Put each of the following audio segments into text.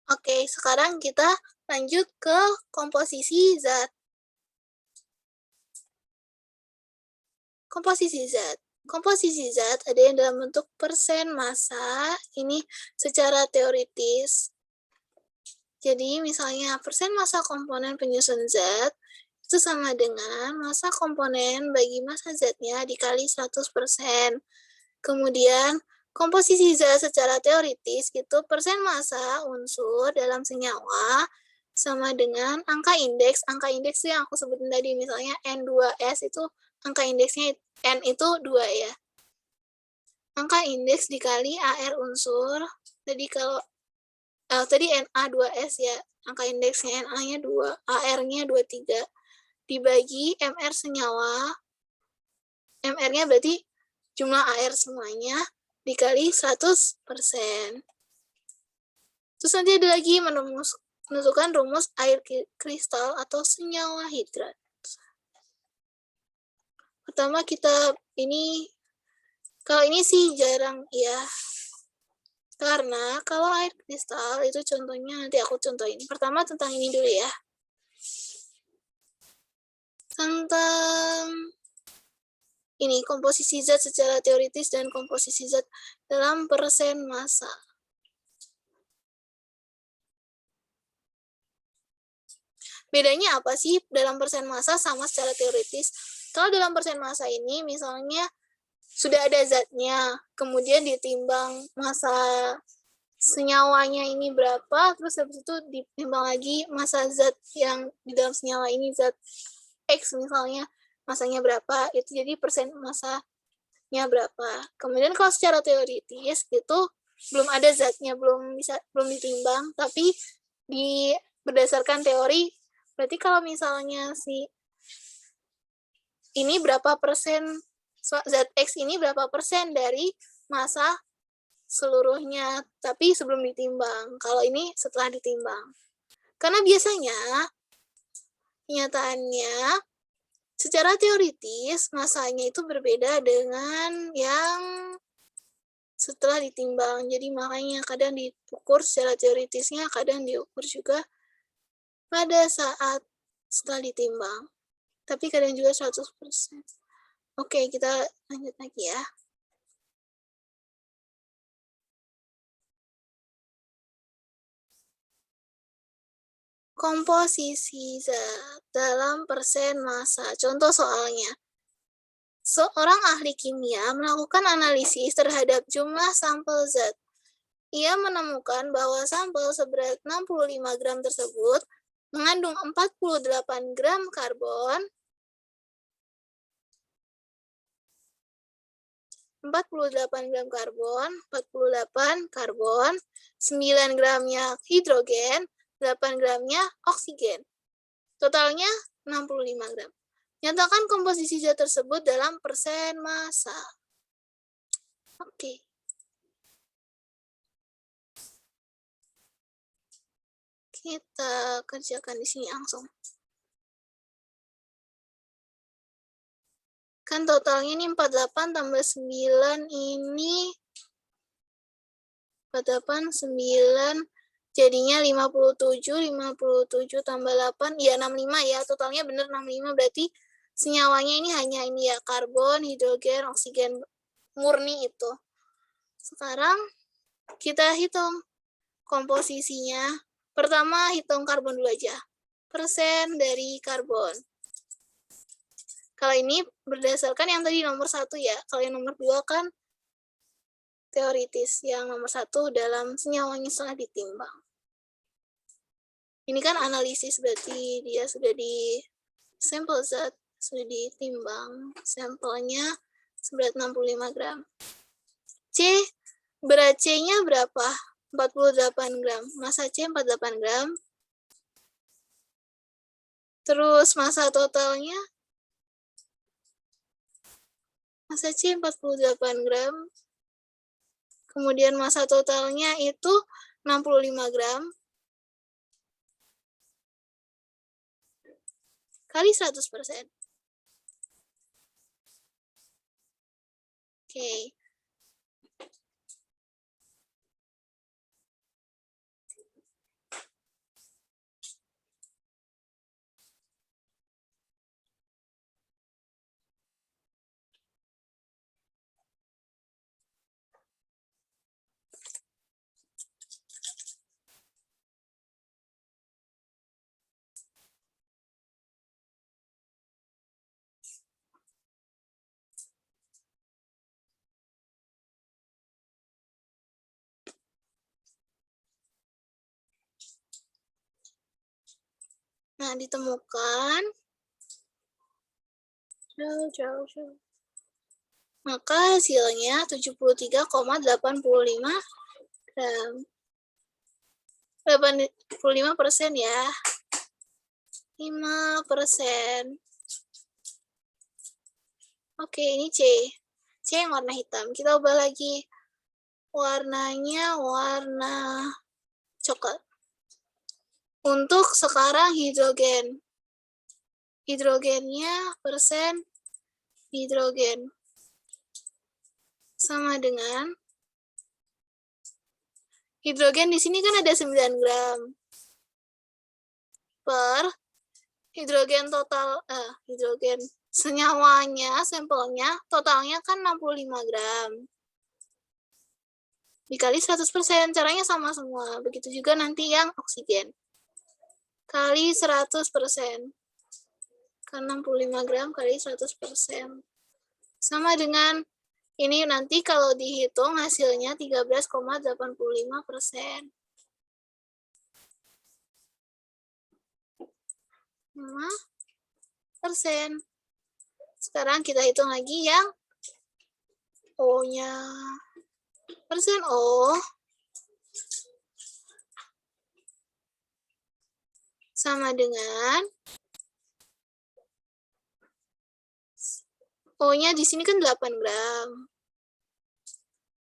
Oke, sekarang kita lanjut ke komposisi zat. Komposisi zat ada yang dalam bentuk persen massa, ini secara teoritis. Jadi misalnya persen massa komponen penyusun zat itu sama dengan massa komponen bagi massa zatnya dikali 100%. Kemudian komposisi zat secara teoritis itu persen massa unsur dalam senyawa sama dengan angka indeks. Angka indeks yang aku sebutin tadi, misalnya N2S itu angka indeksnya N itu 2 ya. Angka indeks dikali AR unsur. Jadi kalau tadi Na2S ya, angka indeksnya Na-nya 2, AR-nya 23, dibagi MR senyawa. MR-nya berarti jumlah air semuanya dikali 100%. Terus nanti ada lagi menentukan rumus air kristal atau senyawa hidrat. Pertama kita kalau ini sih jarang ya. Karena kalau air kristal itu contohnya nanti aku contohin. Pertama tentang ini dulu ya. Tentang ini komposisi zat secara teoritis dan komposisi zat dalam persen massa. Bedanya apa sih dalam persen massa sama secara teoritis? Kalau dalam persen massa ini misalnya sudah ada zatnya, kemudian ditimbang massa senyawanya ini berapa, terus habis itu ditimbang lagi massa zat yang di dalam senyawa ini, zat X misalnya, masanya berapa, itu jadi persen massanya berapa. Kemudian kalau secara teoritis itu belum ada zatnya, belum ditimbang, tapi berdasarkan teori, berarti kalau misalnya ini berapa persen, zat X ini berapa persen dari massa seluruhnya, tapi sebelum ditimbang. Kalau ini setelah ditimbang. Karena biasanya, kenyataannya, secara teoritis, massanya itu berbeda dengan yang setelah ditimbang. Jadi makanya kadang diukur secara teoritisnya, kadang diukur juga pada saat setelah ditimbang. Tapi kadang juga 100%. Oke, kita lanjut lagi ya. Komposisi zat dalam persen massa. Contoh soalnya. Seorang ahli kimia melakukan analisis terhadap jumlah sampel zat. Ia menemukan bahwa sampel seberat 65 gram tersebut mengandung 48 gram karbon, 9 gramnya hidrogen, 8 gramnya oksigen. Totalnya 65 gram. Nyatakan komposisi zat tersebut dalam persen massa. Oke. Kita kerjakan di sini langsung. Kan totalnya ini 48 tambah 9 ini 48, 9, jadinya 57 tambah 8, ya 65 ya, totalnya benar 65, berarti senyawanya ini hanya ini ya, karbon, hidrogen, oksigen murni itu. Sekarang kita hitung komposisinya. Pertama hitung karbon dulu aja. Persen dari karbon. Kalau ini berdasarkan yang tadi nomor 1 ya. Kalau yang nomor 2 kan teoritis. Yang nomor 1 dalam senyawanya setelah ditimbang. Ini kan analisis, berarti dia sudah di sampel zat, sudah ditimbang. Sampelnya seberat 65 gram. Berat C-nya berapa? 48 gram. Massa C 48 gram. Terus massa totalnya? Massa C 48 gram. Kemudian massa totalnya itu 65 gram. Kali 100%. Oke. Nah, ditemukan. Jauh. Maka hasilnya 73,85 gram. 85% ya. 5%. Oke, ini C. C yang warna hitam. Kita ubah lagi. Warnanya warna coklat. Untuk sekarang hidrogen. Hidrogennya persen hidrogen. Sama dengan hidrogen di sini kan ada 9 gram. Per hidrogen total, hidrogen senyawanya, sampelnya, totalnya kan 65 gram. Dikali 100%, caranya sama semua. Begitu juga nanti yang oksigen. Kali 100%. Kan 65 gram kali 100%. Sama dengan ini nanti kalau dihitung hasilnya 13,85%. 5%. Sekarang kita hitung lagi yang O-nya. Persen O sama dengan O-nya di sini kan 8 gram.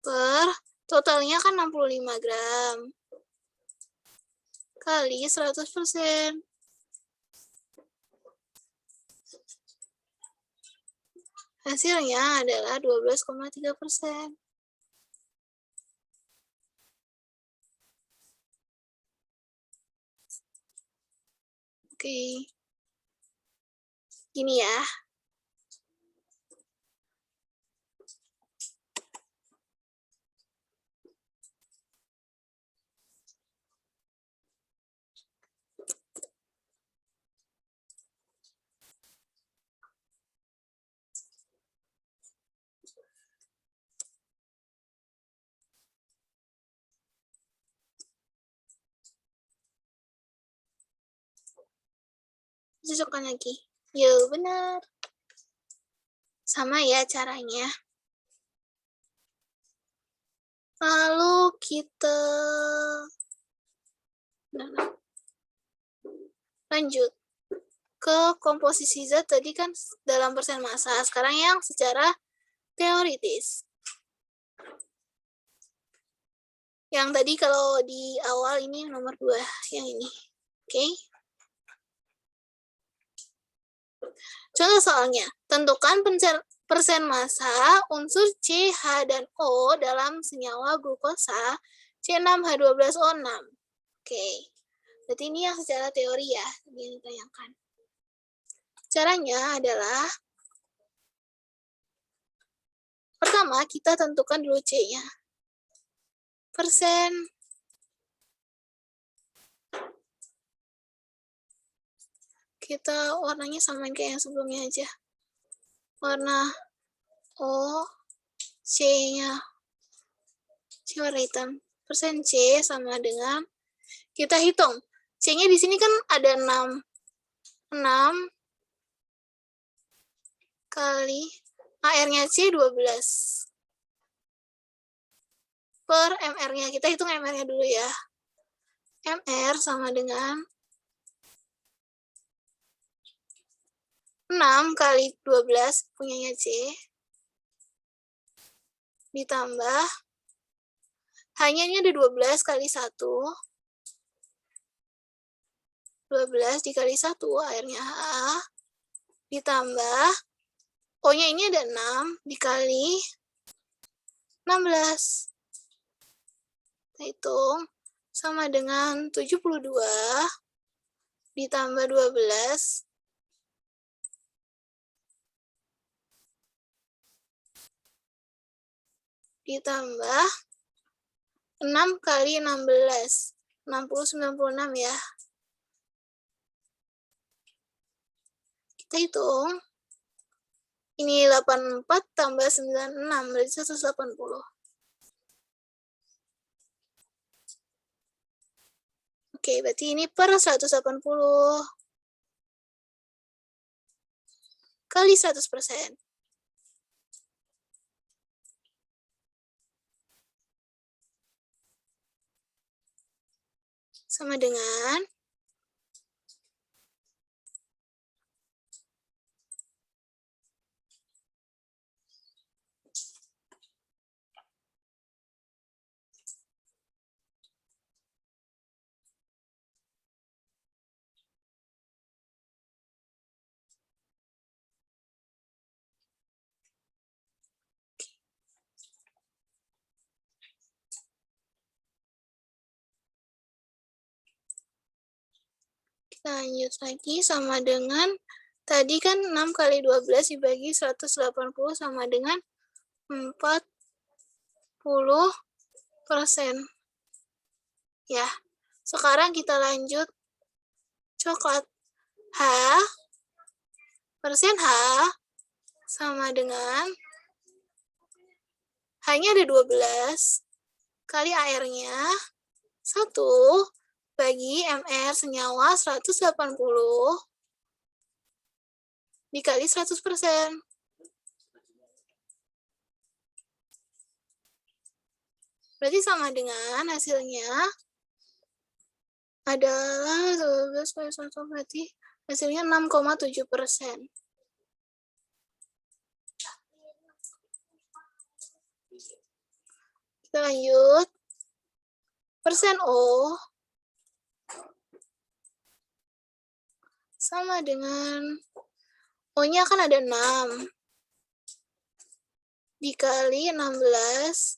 Per totalnya kan 65 gram. Kali 100%. Hasilnya adalah 12,3%. Oke. Gini ya. Cocokkan lagi. Yo, benar. Sama ya caranya. Lalu kita lanjut ke komposisi zat tadi kan dalam persen massa. Sekarang yang secara teoritis. Yang tadi kalau di awal ini nomor 2, yang ini. Oke. Contoh soalnya, tentukan persen massa unsur C, H, dan O dalam senyawa glukosa C6H12O6. Oke. Berarti ini yang secara teori ya, yang ditanyakan. Caranya adalah, pertama kita tentukan dulu C-nya. Persen. Kita warnanya samain kayak yang sebelumnya aja. Warna O, C-nya. C warna hitam. Persen C sama dengan, kita hitung. C-nya di sini kan ada 6. 6 kali AR-nya C 12. Per MR-nya. Kita hitung MR-nya dulu ya. MR sama dengan 6 kali 12 punyanya C. Ditambah, hanya ini ada 12 kali 1. 12 dikali 1, airnya H. Ditambah, O-nya ini ada 6 dikali 16. Kita hitung, sama dengan 72 ditambah 12 ditambah 6 kali 16. 60, 96 ya. Kita hitung. Ini 84 tambah 96, berarti 180. Oke, berarti ini per 180. kali 100%. Sama dengan kita lanjut lagi sama dengan tadi kan 6 kali 12 dibagi 180 sama dengan 40%. Ya, sekarang kita lanjut coklat. H persen H sama dengan H-nya ada 12 kali AR-nya 1 bagi MR senyawa 180 dikali 100%. Berarti sama dengan hasilnya adalah 12 kali 1, berarti hasilnya 6,7%. Kita lanjut. Persen O sama dengan O-nya kan ada 6 dikali 16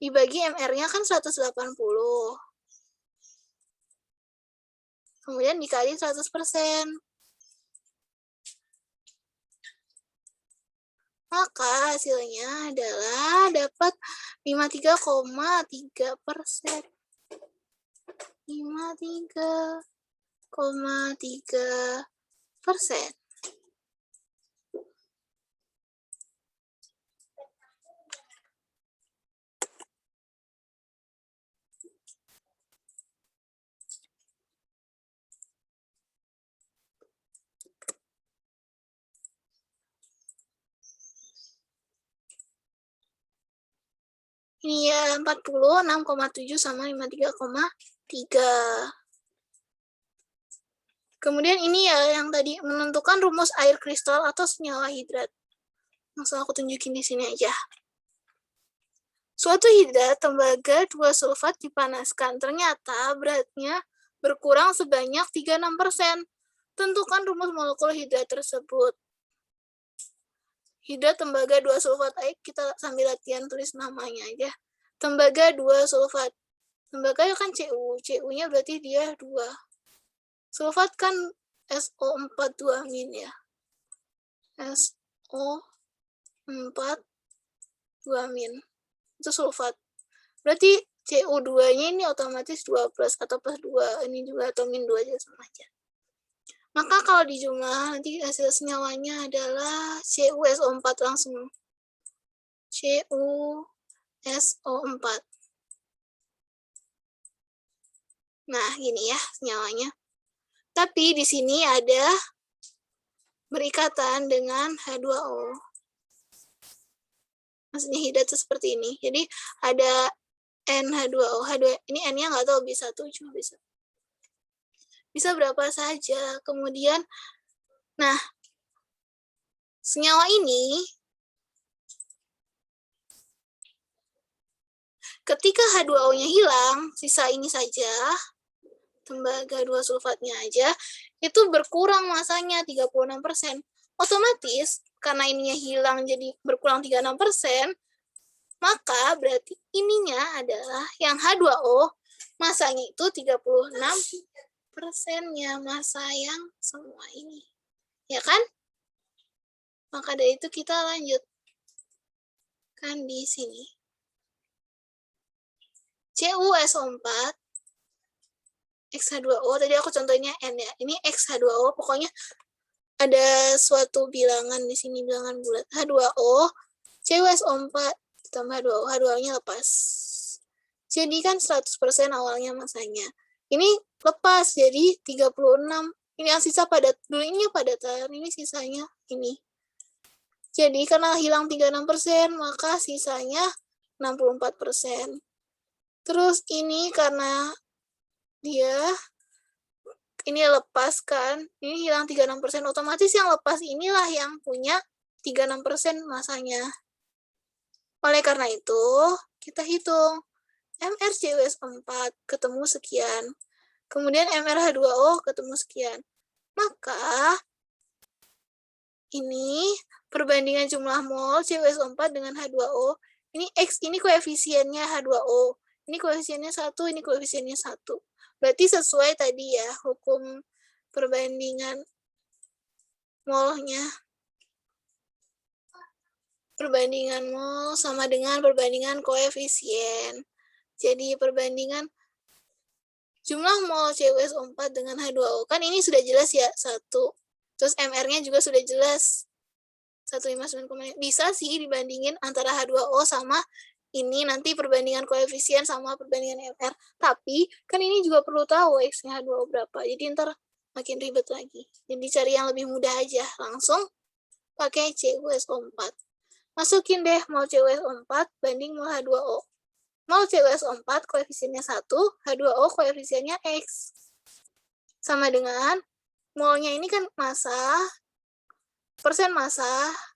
dibagi MR-nya kan 180. Kemudian dikali 100%. Maka hasilnya adalah dapat 53,3%. 53,3%. Ini ya 40, 6,7 sama 53,3. Kemudian ini ya yang tadi menentukan rumus air kristal atau senyawa hidrat. Langsung aku tunjukin di sini aja. Suatu hidrat tembaga 2 sulfat dipanaskan. Ternyata beratnya berkurang sebanyak 36%. Tentukan rumus molekul hidrat tersebut. Hidrat tembaga 2 sulfat. Ayo kita sambil latihan tulis namanya aja. Tembaga 2 sulfat. Tembaga kan Cu. Cu-nya berarti dia 2. Sulfat kan SO4 2- ya. SO4 2-. Itu sulfat. Berarti Cu2-nya ini otomatis 2 plus atau plus 2. Ini juga atau min 2 aja sama aja. Maka kalau dijumlah nanti hasil senyawanya adalah CuSO4 langsung. CuSO4. Nah, gini ya senyawanya. Tapi di sini ada berikatan dengan H2O. Maksudnya hidrat itu seperti ini. Jadi ada NH2O. Ini N-nya nggak tahu bisa 7, bisa berapa saja. Kemudian, nah, senyawa ini ketika H2O-nya hilang, sisa ini saja, tembaga 2 sulfatnya aja, itu berkurang masanya 36%. Otomatis, karena ininya hilang jadi berkurang 36%, maka berarti ininya adalah yang H2O, masanya itu 36%-nya masa yang semua ini. Ya kan? Maka dari itu kita lanjut. Kan di sini. CuSO4 X-H2O, tadi aku contohnya N ya. Ini X-H2O, pokoknya ada suatu bilangan di sini, bilangan bulat. H2O, CuSO4 ditambah H2O, H2O-nya lepas. Jadi kan 100% awalnya masanya. Ini lepas, jadi 36 Ini yang sisa padat, dulu ini padatan, ini sisanya ini. Jadi karena hilang 36%, maka sisanya 64%. Terus ini karena dia ini lepas kan, ini hilang 36%, otomatis yang lepas inilah yang punya 36% masanya. Oleh karena itu, kita hitung MrCUS4 ketemu sekian. Kemudian MrH2O ketemu sekian. Maka ini perbandingan jumlah mol CuS4 dengan H2O. Ini X, ini koefisiennya H2O. Ini koefisiennya 1, ini koefisiennya 1. Berarti sesuai tadi ya, hukum perbandingan molnya. Perbandingan mol sama dengan perbandingan koefisien. Jadi perbandingan jumlah mol CuS4 dengan H2O. Kan ini sudah jelas ya, 1. Terus MR-nya juga sudah jelas. 159,5. Bisa sih dibandingin antara H2O sama ini, nanti perbandingan koefisien sama perbandingan MR. Tapi kan ini juga perlu tahu X-nya H2O berapa. Jadi ntar makin ribet lagi. Jadi cari yang lebih mudah aja. Langsung pakai CuSO4. Masukin deh mol CuSO4 banding mol H2O. Mol CuSO4 koefisiennya 1, H2O koefisiennya X. Sama dengan molnya ini kan massa, persen massa,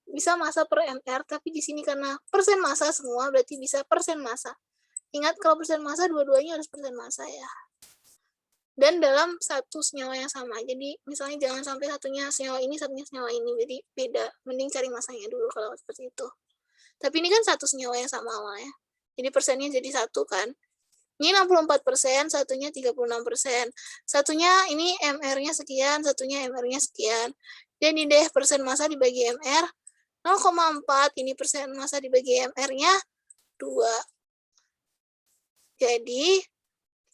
bisa massa per MR, tapi di sini karena persen massa semua, berarti bisa persen massa. Ingat kalau persen massa, dua-duanya harus persen massa ya. Dan dalam satu senyawa yang sama. Jadi misalnya jangan sampai satunya senyawa ini, satunya senyawa ini, jadi beda. Mending cari massanya dulu kalau seperti itu. Tapi ini kan satu senyawa yang sama awalnya. Jadi persennya jadi 1 kan. Ini 64%, satunya 36%. Satunya ini MR-nya sekian, satunya MR-nya sekian. Jadi deh persen massa dibagi MR, 0,4. Ini persen massa dibagi MR-nya 2. Jadi,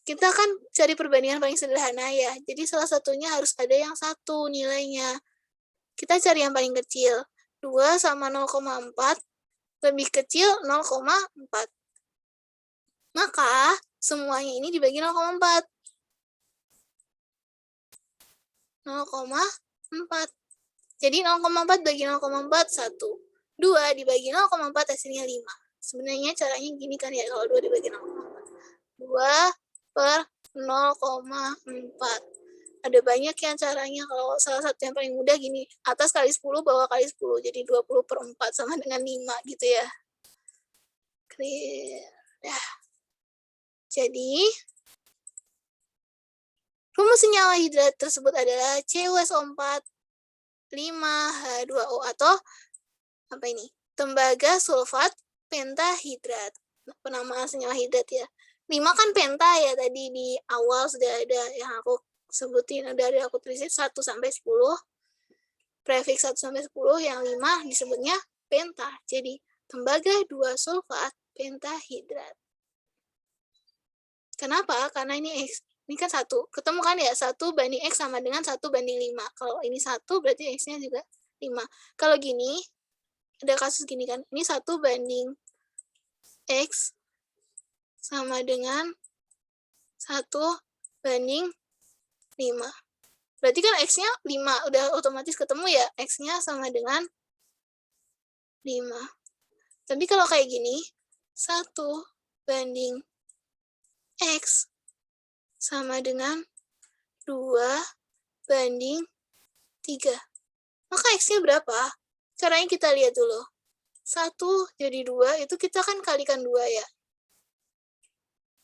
kita kan cari perbandingan paling sederhana ya. Jadi salah satunya harus ada yang 1 nilainya. Kita cari yang paling kecil. 2 sama 0,4 lebih kecil 0,4. Maka, semuanya ini dibagi 0,4. 0,4. Jadi 0,4 bagi 0,4, 1. 2 dibagi 0,4 hasilnya 5. Sebenarnya caranya gini kan ya, kalau 2 dibagi 0,4. 2 per 0,4. Ada banyak yang caranya, kalau salah satu yang paling mudah gini, atas kali 10, bawah kali 10. Jadi 20 per 4 sama dengan 5 gitu ya. Clear. Dah. Jadi, rumus senyawa hidrat tersebut adalah CuSO4 5H2O atau apa ini? Tembaga sulfat pentahidrat. Penamaan senyawa hidrat ya. 5 kan penta ya, tadi di awal sudah ada yang aku sebutin, ada aku tulisin 1 sampai 10. Prefiks 1 sampai 10, yang 5 disebutnya penta. Jadi tembaga 2 sulfat pentahidrat. Kenapa? Karena ini X. Ini kan 1. Ketemu kan ya, 1 banding X sama dengan 1 banding 5. Kalau ini 1, berarti X-nya juga 5. Kalau gini, ada kasus gini kan, ini 1 banding X sama dengan 1 banding 5. Berarti kan X-nya 5, udah otomatis ketemu ya, X-nya sama dengan 5. Tapi kalau kayak gini, 1 banding X sama dengan 2 banding 3. Maka X-nya berapa? Caranya kita lihat dulu. 1 jadi 2, itu kita kan kalikan 2 ya.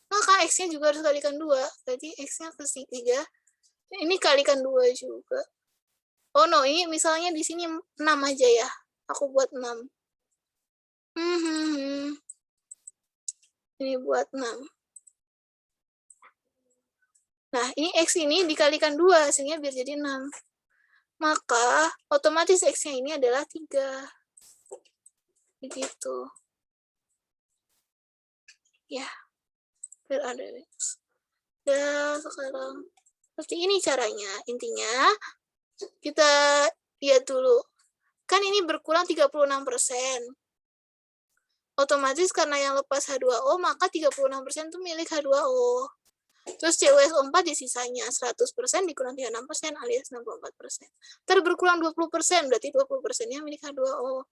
Maka X-nya juga harus kalikan 2. Berarti X-nya plus 3. Ini kalikan 2 juga. Oh no, ini misalnya di sini 6 aja ya. Aku buat 6. Ini buat 6. Nah, ini X ini dikalikan 2, hasilnya biar jadi 6. Maka, otomatis X-nya ini adalah 3. Begitu. Ya, biar ada X. Dan sekarang, seperti ini caranya. Intinya, kita lihat dulu. Kan ini berkurang 36%. Otomatis karena yang lepas H2O, maka 36% itu milik H2O. Terus CuSO4 di sisanya 100% dikurang 36% alias 64%. Berkurang 20%, berarti 20%-nya milik H2O.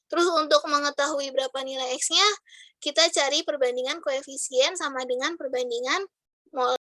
Terus untuk mengetahui berapa nilai X-nya, kita cari perbandingan koefisien sama dengan perbandingan mol